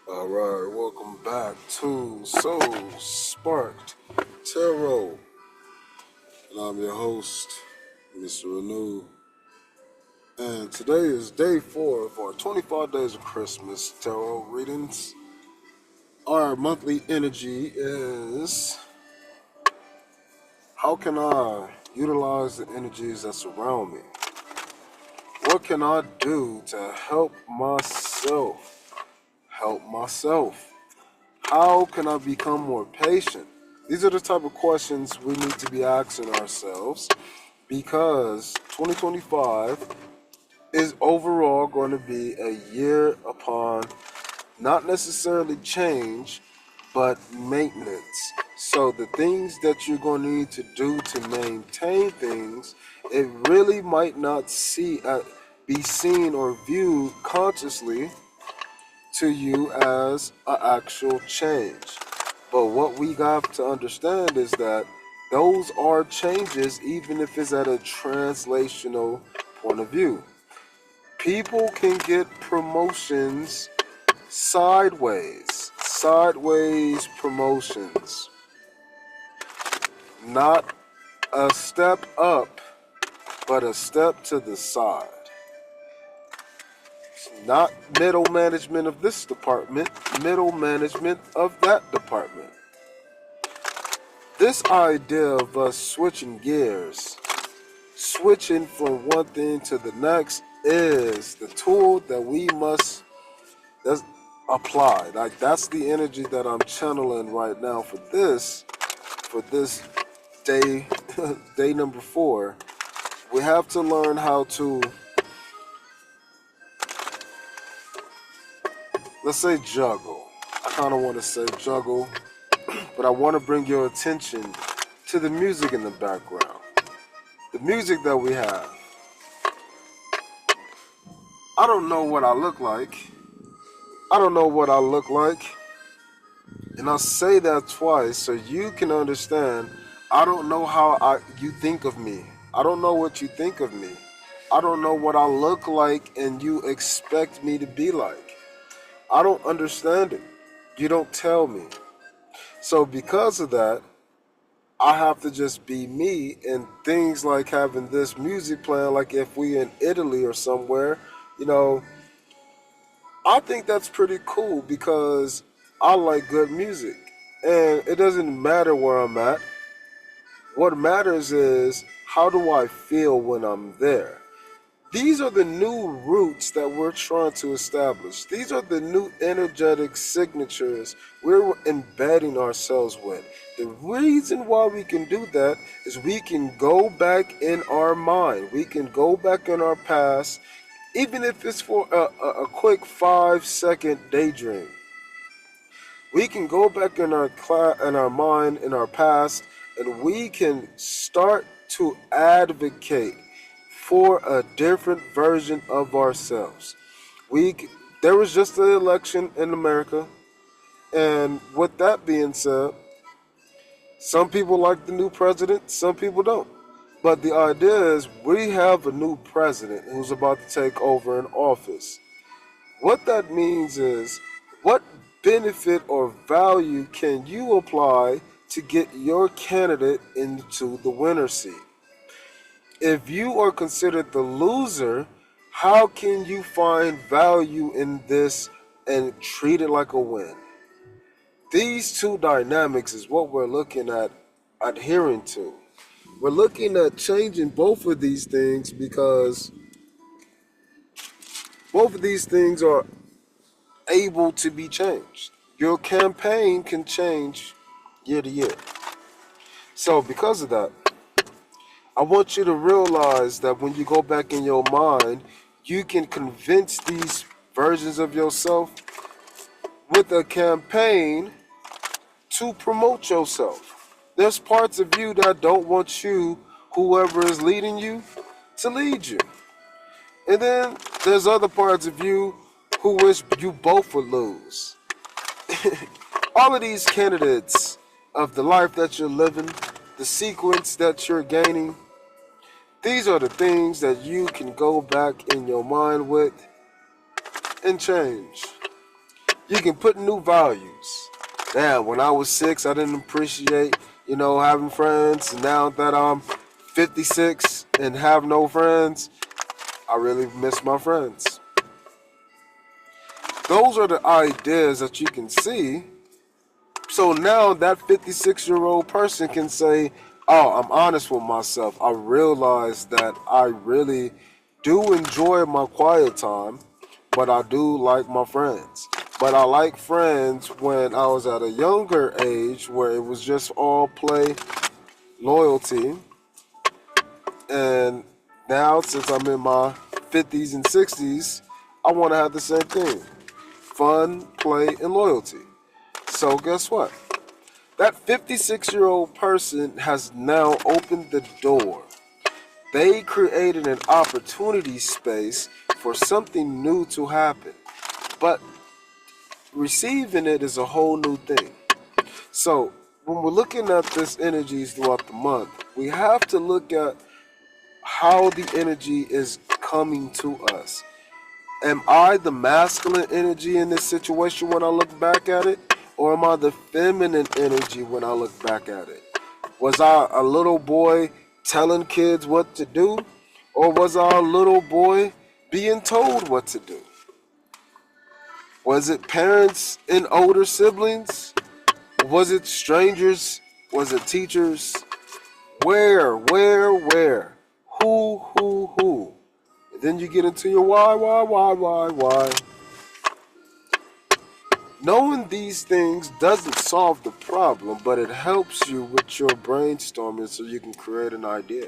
Alright, welcome back to Soul Sparked Tarot. And I'm your host, Mr. Renew. And today is day 4 of our 25 Days of Christmas Tarot readings. Our monthly energy is: how can I utilize the energies that surround me? What can I do to help myself? How can I become more patient? These are the type of questions we need to be asking ourselves, because 2025 is overall going to be a year upon not necessarily change, but maintenance. So the things that you're going to need to do to maintain things, it really might not be seen or viewed consciously to you as an actual change. But what we got to understand is that those are changes, even if it's at a translational point of view. People can get promotions sideways promotions, not a step up, but a step to the side. Not middle management of this department, middle management of that department. This idea of us switching gears, switching from one thing to the next, is the tool that we must apply. Like, that's the energy that I'm channeling right now for this day, day number 4. We have to learn how to, let's say, juggle. I kind of want to say juggle, but I want to bring your attention to the music in the background. The music that we have. I don't know what I look like. And I'll say that twice so you can understand. I don't know how you think of me. I don't know what you think of me. I don't know what I look like and you expect me to be like. I don't understand it. You don't tell me. So because of that, I have to just be me, and things like having this music playing, like if we in Italy or somewhere, I think that's pretty cool because I like good music. And it doesn't matter where I'm at. What matters is, how do I feel when I'm there? These are the new roots that we're trying to establish. These are the new energetic signatures we're embedding ourselves with. The reason why we can do that is we can go back in our mind. We can go back in our past, even if it's for a quick 5-second daydream. We can go back in our mind, in our past, and we can start to advocate for a different version of ourselves. There was just an election in America, and with that being said, some people like the new president, some people don't. But the idea is, we have a new president who's about to take over in office. What that means is, what benefit or value can you apply to get your candidate into the winner's seat? If you are considered the loser, how can you find value in this and treat it like a win? These two dynamics is what we're looking at adhering to. We're looking at changing both of these things, because both of these things are able to be changed. Your campaign can change year to year. So because of that, I want you to realize that when you go back in your mind, you can convince these versions of yourself with a campaign to promote yourself. There's parts of you that don't want you, whoever is leading you, to lead you. And then there's other parts of you who wish you both would lose. All of these candidates of the life that you're living, the sequence that you're gaining, these are the things that you can go back in your mind with and change. You can put new values. Now, when I was 6, I didn't appreciate, having friends. Now that I'm 56 and have no friends, I really miss my friends. Those are the ideas that you can see. So now that 56-year-old person can say, oh, I'm honest with myself. I realize that I really do enjoy my quiet time, but I do like my friends. But I like friends when I was at a younger age where it was just all play, loyalty. And now, since I'm in my 50s and 60s, I want to have the same thing: fun, play, and loyalty. So, guess what? That 56-year-old person has now opened the door. They created an opportunity space for something new to happen. But receiving it is a whole new thing. So, when we're looking at this energies throughout the month, we have to look at how the energy is coming to us. Am I the masculine energy in this situation when I look back at it? Or am I the feminine energy when I look back at it? Was I a little boy telling kids what to do? Or was I a little boy being told what to do? Was it parents and older siblings? Was it strangers? Was it teachers? Where? Who? And then you get into your why. Knowing these things doesn't solve the problem, but it helps you with your brainstorming so you can create an idea.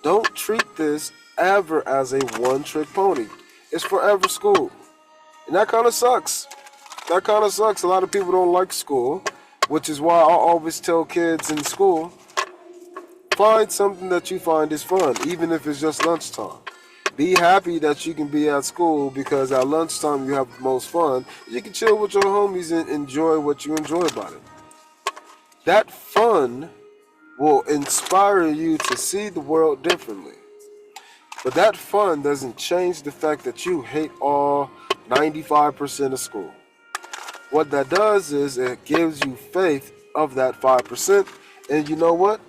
Don't treat this ever as a one-trick pony. It's forever school. And that kind of sucks. A lot of people don't like school, which is why I always tell kids in school, find something that you find is fun, even if it's just lunchtime. Be happy that you can be at school because at lunchtime you have the most fun. You can chill with your homies and enjoy what you enjoy about it. That fun will inspire you to see the world differently. But that fun doesn't change the fact that you hate all 95% of school. What that does is it gives you faith of that 5%. And you know what?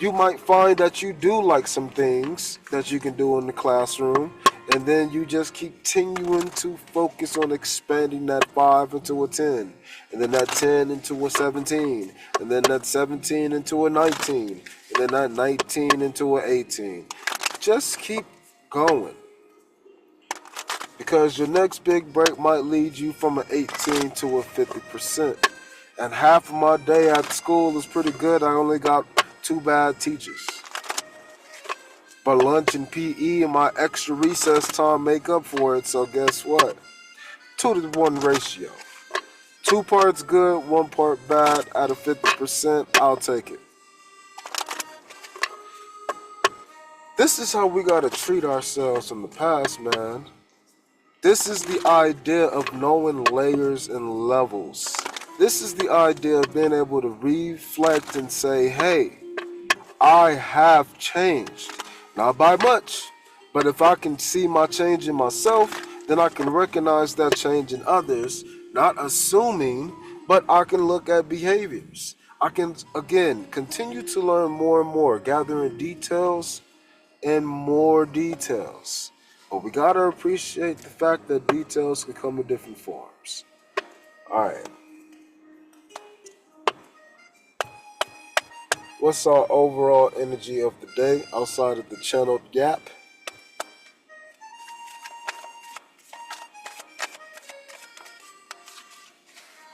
You might find that you do like some things that you can do in the classroom, and then you just keep continuing to focus on expanding that 5 into a 10, and then that 10 into a 17, and then that 17 into a 19, and then that 19 into a 18. Just keep going, because your next big break might lead you from an 18 to a 50%. And half of my day at school is pretty good. I only got 2 bad teachers. But lunch and PE and my extra recess time make up for it, so guess what? 2-to-1 ratio. 2 parts good, 1 part bad. Out of 50%, I'll take it. This is how we gotta treat ourselves from the past, man. This is the idea of knowing layers and levels. This is the idea of being able to reflect and say, hey, I have changed. Not by much, but if I can see my change in myself, then I can recognize that change in others, not assuming, but I can look at behaviors. I can, again, continue to learn more and more, gathering details and more details. But we gotta appreciate the fact that details can come in different forms. Alright. What's our overall energy of the day outside of the channeled gap?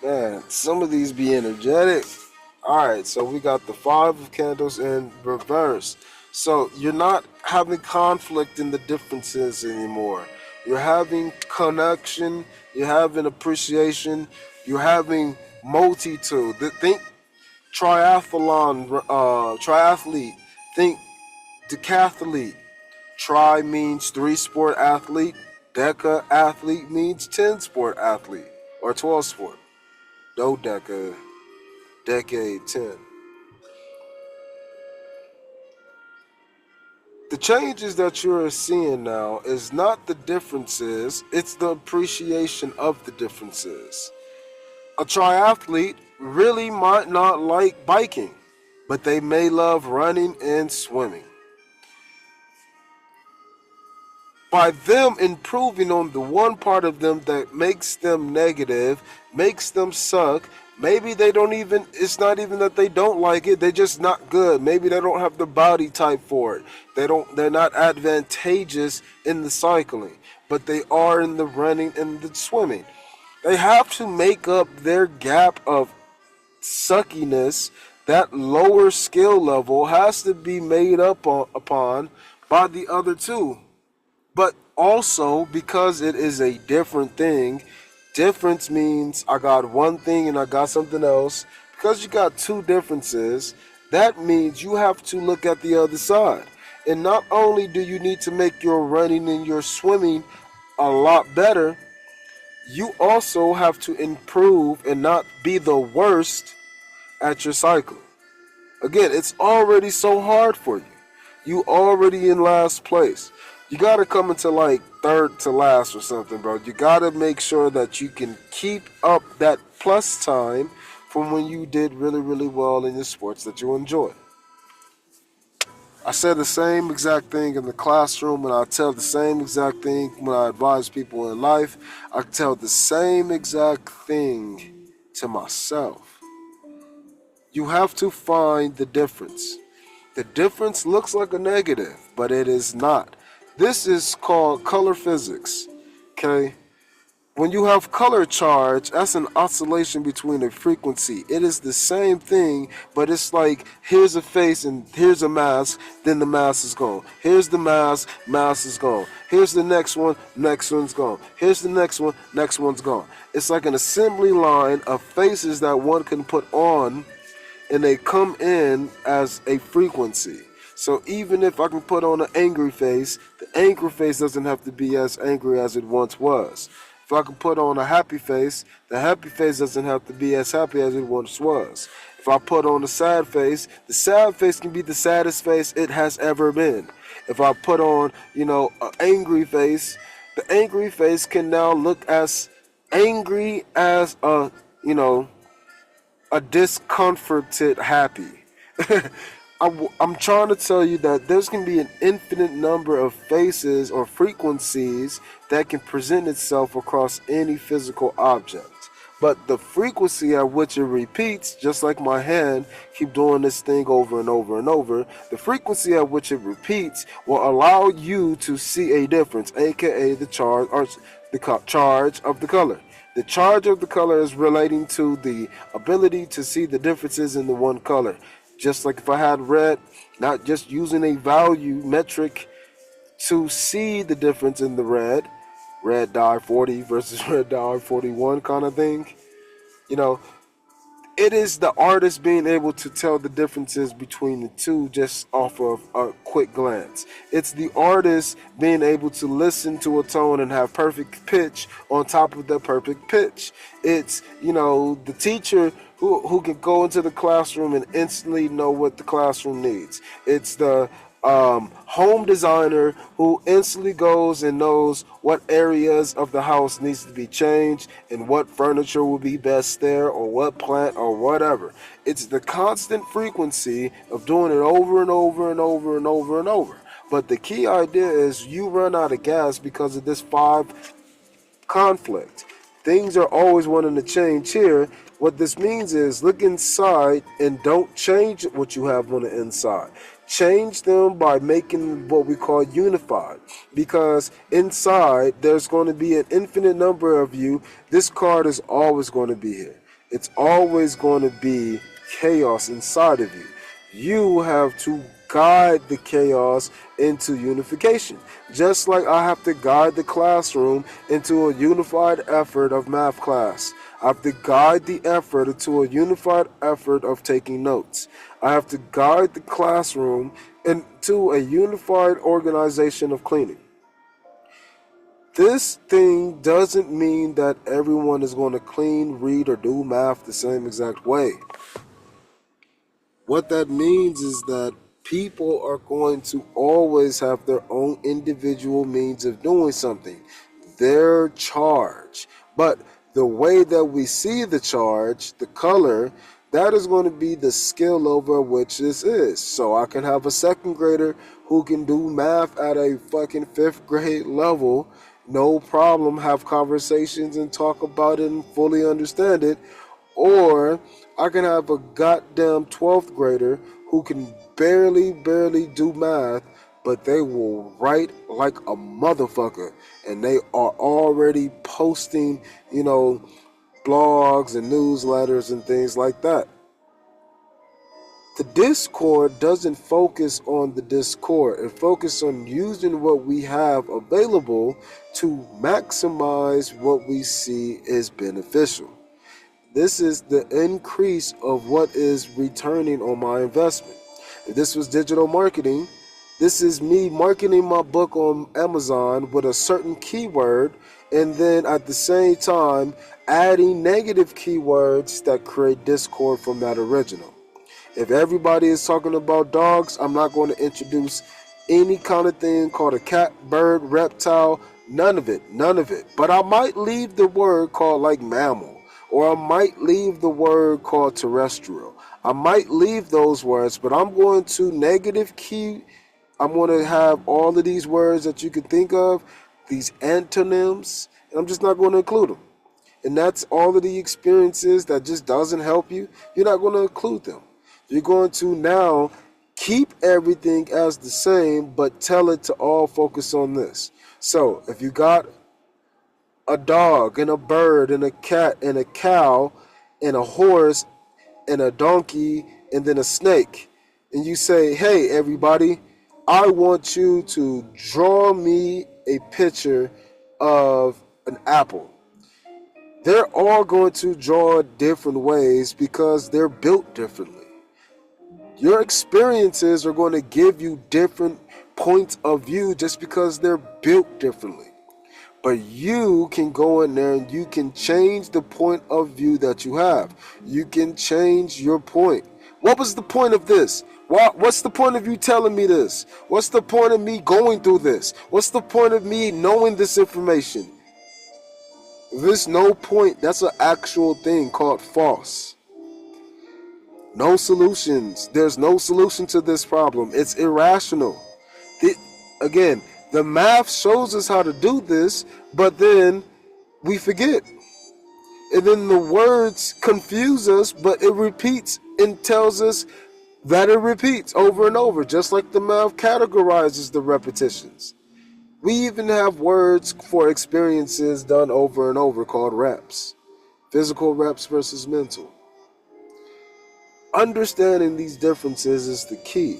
Man, some of these be energetic. Alright, so we got the 5 of candles in reverse. So you're not having conflict in the differences anymore. You're having connection, you're having appreciation, you're having multitude. Think triathlete. Think decathlete. Tri means 3-sport athlete. Deca athlete means 10-sport athlete or 12-sport. Dodeca, decade 10. The changes that you're seeing now is not the differences, it's the appreciation of the differences. A triathlete really might not like biking, but they may love running and swimming. By them improving on the one part of them that makes them negative, makes them suck, maybe they don't even, it's not even that they don't like it, they're just not good. Maybe they don't have the body type for it. They're not advantageous in the cycling, but they are in the running and the swimming. They have to make up their gap of suckiness. That lower skill level has to be made up upon by the other two. But also, because it is a different thing, difference means I got one thing and I got something else. Because you got two differences, that means you have to look at the other side. And not only do you need to make your running and your swimming a lot better, you also have to improve and not be the worst at your cycling. Again, it's already so hard for you. You already in last place. You gotta come into like third to last or something, bro. You gotta make sure that you can keep up that plus time from when you did really, really well in your sports that you enjoy. I said the same exact thing in the classroom, and I tell the same exact thing when I advise people in life. I tell the same exact thing to myself. You have to find the difference. The difference looks like a negative, but it is not. This is called color physics. Okay? When you have color charge, that's an oscillation between a frequency. It is the same thing, but it's like here's a face and here's a mask, then the mask is gone. Here's the mask, mask is gone. Here's the next one, next one's gone. Here's the next one, next one's gone. It's like an assembly line of faces that one can put on, and they come in as a frequency. So even if I can put on an angry face, the angry face doesn't have to be as angry as it once was. If I can put on a happy face, the happy face doesn't have to be as happy as it once was. If I put on a sad face, the sad face can be the saddest face it has ever been. If I put on, an angry face, the angry face can now look as angry as a discomforted happy. I'm trying to tell you that there's going to be an infinite number of faces or frequencies that can present itself across any physical object. But the frequency at which it repeats, just like my hand, keep doing this thing over and over and over, the frequency at which it repeats will allow you to see a difference, aka the charge or the charge of the color. The charge of the color is relating to the ability to see the differences in the one color. Just like if I had red, not just using a value metric to see the difference in the red dye 40 versus red dye 41 kind of thing. It is the artist being able to tell the differences between the two just off of a quick glance. It's the artist being able to listen to a tone and have perfect pitch on top of the perfect pitch. It's, the teacher who can go into the classroom and instantly know what the classroom needs. It's the home designer who instantly goes and knows what areas of the house needs to be changed and what furniture will be best there or what plant or whatever. It's the constant frequency of doing it over and over and over and over and over. But the key idea is you run out of gas because of this 5 conflict. Things are always wanting to change here. What this means is look inside and don't change what you have on the inside. Change them by making what we call unified. Because inside there's going to be an infinite number of you. This card is always going to be here. It's always going to be chaos inside of you. You have to guide the chaos into unification. Just like I have to guide the classroom into a unified effort of math class. I have to guide the effort into a unified effort of taking notes. I have to guide the classroom into a unified organization of cleaning. This thing doesn't mean that everyone is going to clean, read, or do math the same exact way. What that means is that People are going to always have their own individual means of doing something, their charge. But the way that we see the charge, the color, that is going to be the skill over which this is. So I can have a second grader who can do math at a fucking fifth grade level, no problem, have conversations and talk about it and fully understand it. Or I can have a goddamn 12th grader who can barely do math, but they will write like a motherfucker. And they are already posting, blogs and newsletters and things like that. The Discord doesn't focus on the Discord. It focuses on using what we have available to maximize what we see is beneficial. This is the increase of what is returning on my investment. If this was digital marketing, this is me marketing my book on Amazon with a certain keyword, and then at the same time adding negative keywords that create discord from that original. If everybody is talking about dogs, I'm not going to introduce any kind of thing called a cat, bird, reptile, none of it. But I might leave the word called like mammal, or I might leave the word called terrestrial. I might leave those words, but I'm going to I'm going to have all of these words that you can think of, these antonyms, and I'm just not going to include them. And that's all of the experiences that just doesn't help you. You're not going to include them. You're going to now keep everything as the same, but tell it to all focus on this. So if you got a dog and a bird and a cat and a cow and a horse and a donkey and then a snake, and you say, hey, everybody, I want you to draw me a picture of an apple. They're all going to draw different ways because they're built differently. Your experiences are going to give you different points of view just because they're built differently. But you can go in there and you can change the point of view that you have. You can change your point. What was the point of this? What's the point of you telling me this? What's the point of me going through this? What's the point of me knowing this information? There's no point. That's an actual thing called false. No solutions. There's no solution to this problem. It's irrational. Again, the math shows us how to do this, but then we forget. And then the words confuse us, but it repeats and tells us that it repeats over and over, just like the math categorizes the repetitions. We even have words for experiences done over and over called reps. Physical reps versus mental. Understanding these differences is the key,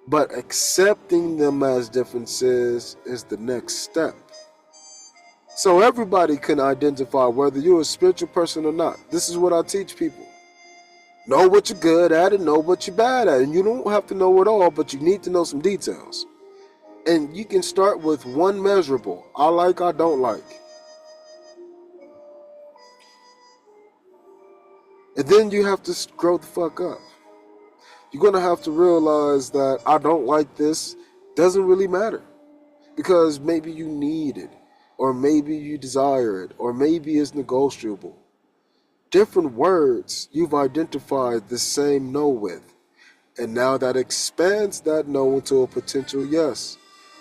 but accepting them as differences is the next step. So everybody can identify whether you're a spiritual person or not. This is what I teach people. Know what you're good at and know what you're bad at. And you don't have to know it all, but you need to know some details. And you can start with one measurable. I like, I don't like. And then you have to grow the fuck up. You're going to have to realize that I don't like this doesn't really matter. Because maybe you need it, or maybe you desire it, or maybe it's negotiable. Different words you've identified the same no with. And now that expands that no into a potential yes,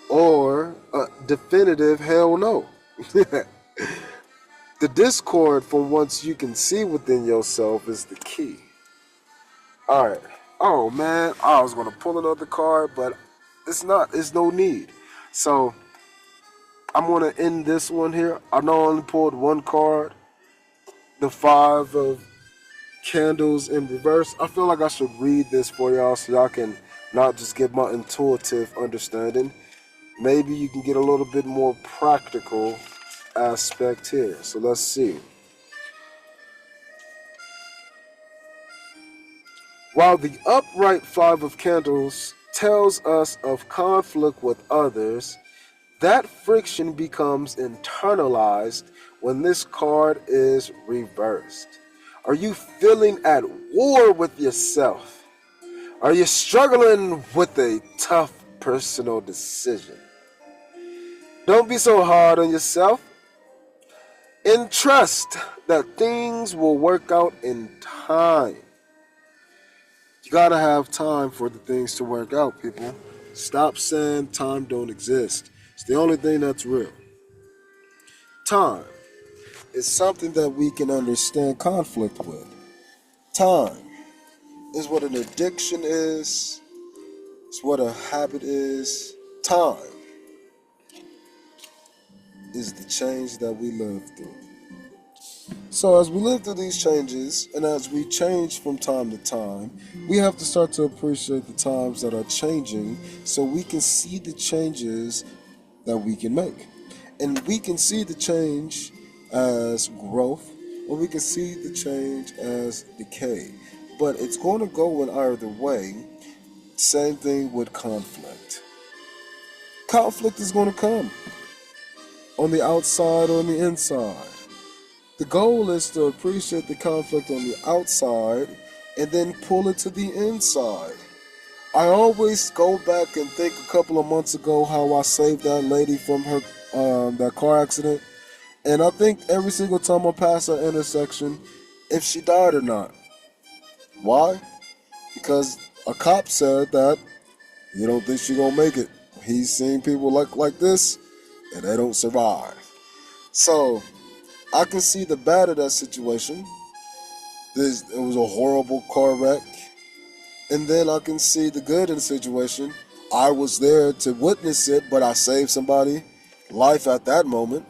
or a definitive hell no. The discord from once you can see within yourself is the key. Alright. Oh man, I was gonna pull another card, but it's no need. So I'm gonna end this one here. I know I only pulled one card. The 5 of candles in reverse. I feel like I should read this for y'all so y'all can not just get my intuitive understanding. Maybe you can get a little bit more practical aspect here. So let's see. While the upright 5 of candles tells us of conflict with others, that friction becomes internalized when this card is reversed. Are you feeling at war with yourself? Are you struggling with a tough personal decision? Don't be so hard on yourself and trust that things will work out in time. You gotta have time for the things to work out, people. Stop saying time don't exist. It's the only thing that's real. Time is something that we can understand conflict with. Time is what an addiction is. It's what a habit is. Time is the change that we live through. So as we live through these changes and as we change from time to time, we have to start to appreciate the times that are changing so we can see the changes that we can make. And we can see the change as growth or we can see the change as decay. But it's going to go in either way. Same thing with conflict. Conflict is going to come on the outside or on the inside. The goal is to appreciate the conflict on the outside and then pull it to the inside. I always go back and think a couple of months ago how I saved that lady from her that car accident. And I think every single time I pass that intersection, if she died or not. Why? Because a cop said that you don't think she gonna make it. He's seen people like this and they don't survive. So I can see the bad of that situation. It was a horrible car wreck. And then I can see the good in the situation. I was there to witness it, but I saved somebody's life at that moment.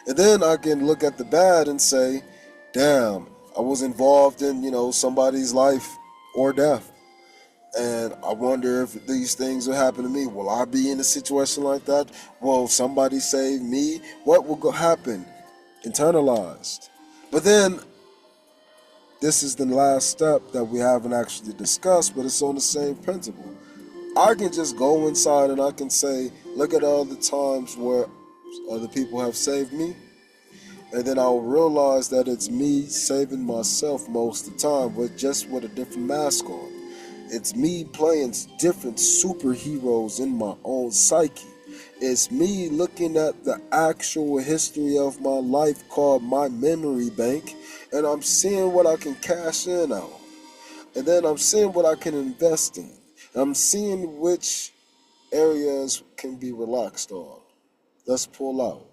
And then I can look at the bad and say, damn, I was involved in, somebody's life or death. And I wonder if these things will happen to me. Will I be in a situation like that? Will somebody save me? What will happen? Internalized. But then, this is the last step that we haven't actually discussed, but it's on the same principle. I can just go inside and I can say, look at all the times where other people have saved me. And then I'll realize that it's me saving myself most of the time, but just with a different mask on. It's me playing different superheroes in my own psyche. It's me looking at the actual history of my life called my memory bank, and I'm seeing what I can cash in on. And then I'm seeing what I can invest in. I'm seeing which areas can be relaxed on. Let's pull out.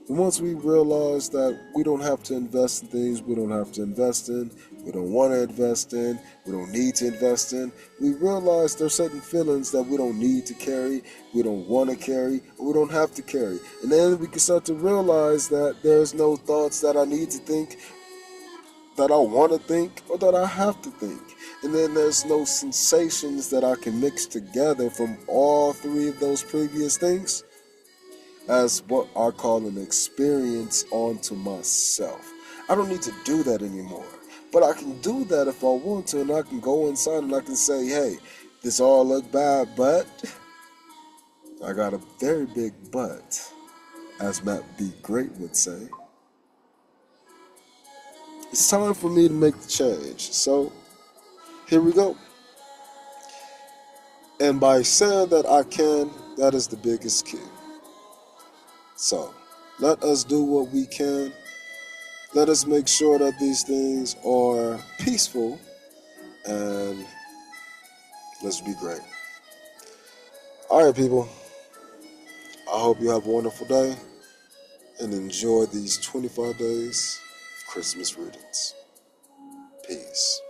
And once we realize that we don't have to invest in things we don't have to invest in, we don't want to invest in, we don't need to invest in, we realize there's certain feelings that we don't need to carry, we don't want to carry, or we don't have to carry. And then we can start to realize that there's no thoughts that I need to think, that I want to think, or that I have to think. And then there's no sensations that I can mix together from all three of those previous things as what I call an experience onto myself. I don't need to do that anymore. But I can do that if I want to, and I can go inside and I can say, hey, this all look bad, but I got a very big but, as Matt B. Great would say. It's time for me to make the change. So, here we go. And by saying that I can, that is the biggest key. So, let us do what we can. Let us make sure that these things are peaceful, and let's be great. All right, people. I hope you have a wonderful day and enjoy these 25 days of Christmas readings. Peace.